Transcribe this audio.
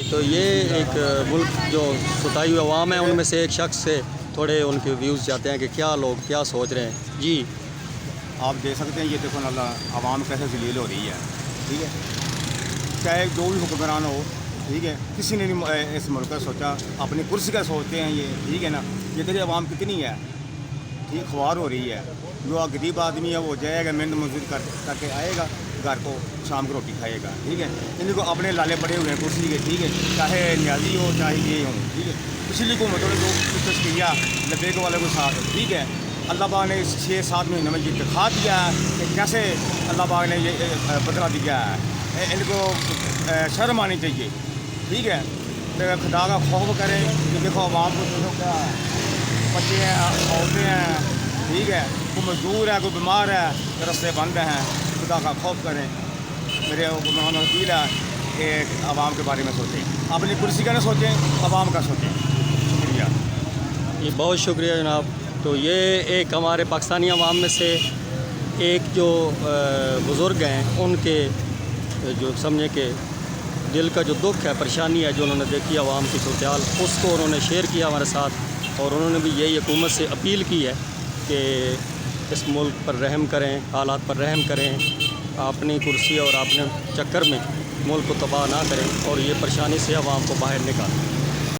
تو یہ ایک ملک جو ستائی ہوئی عوام ہے ان میں سے ایک شخص سے تھوڑے ان کے ویوز چاہتے ہیں کہ کیا لوگ کیا سوچ رہے ہیں. جی آپ دیکھ سکتے ہیں یہ دیکھو اللہ عوام کیسے ذلیل ہو رہی ہے. ٹھیک ہے, چاہے جو بھی حکمران ہو, ٹھیک ہے, کسی نے نہیں اس ملک کا سوچا, اپنی کرسی کا سوچتے ہیں یہ. ٹھیک ہے نا, یہ دیکھیں عوام کتنی ہے, ٹھیک خوار ہو رہی ہے. جو غریب آدمی ہے وہ جائے گا محنت مزدوری کر کے آئے گا گھر کو, شام کو روٹی کھائے گا. ٹھیک ہے, ان کو اپنے لالے پڑے ہوئے ہیں کرسی کے. ٹھیک ہے, چاہے نیازی ہو چاہے یہ ہو. ٹھیک ہے, پچھلی حکومتوں نے جو کچھ کیا لبیک والے کو ساتھ. ٹھیک ہے, اللہ پاک نے 6-7 مہینے میں یہ دکھا دیا ہے کہ کیسے اللہ پاک نے یہ بدلا دیا ہے. ان کو شرم آنی چاہیے. ٹھیک ہے, خدا کا خوف کریں کہ دیکھو عوام کو دیکھو کیا ہے, بچے ہیں, عورتیں ہیں. ٹھیک ہے, کوئی مزدور ہے, کوئی بیمار ہے, رستے بند ہیں. خدا کا خوف کریں. میرے حکمران وکیل ہے کہ عوام کے بارے میں سوچیں, اپنی کرسی کا نہ سوچیں, عوام کا سوچیں. شکریہ. یہ بہت شکریہ جناب. تو یہ ایک ہمارے پاکستانی عوام میں سے ایک جو بزرگ ہیں ان کے جو سمجھے کہ دل کا جو دکھ ہے, پریشانی ہے جو انہوں نے دیکھی عوام کی صورتحال, اس کو انہوں نے شیئر کیا ہمارے ساتھ. اور انہوں نے بھی یہی حکومت سے اپیل کی ہے کہ اس ملک پر رحم کریں, حالات پر رحم کریں, اپنی کرسی اور اپنے چکر میں ملک کو تباہ نہ کریں اور یہ پریشانی سے عوام کو باہر نکالیں.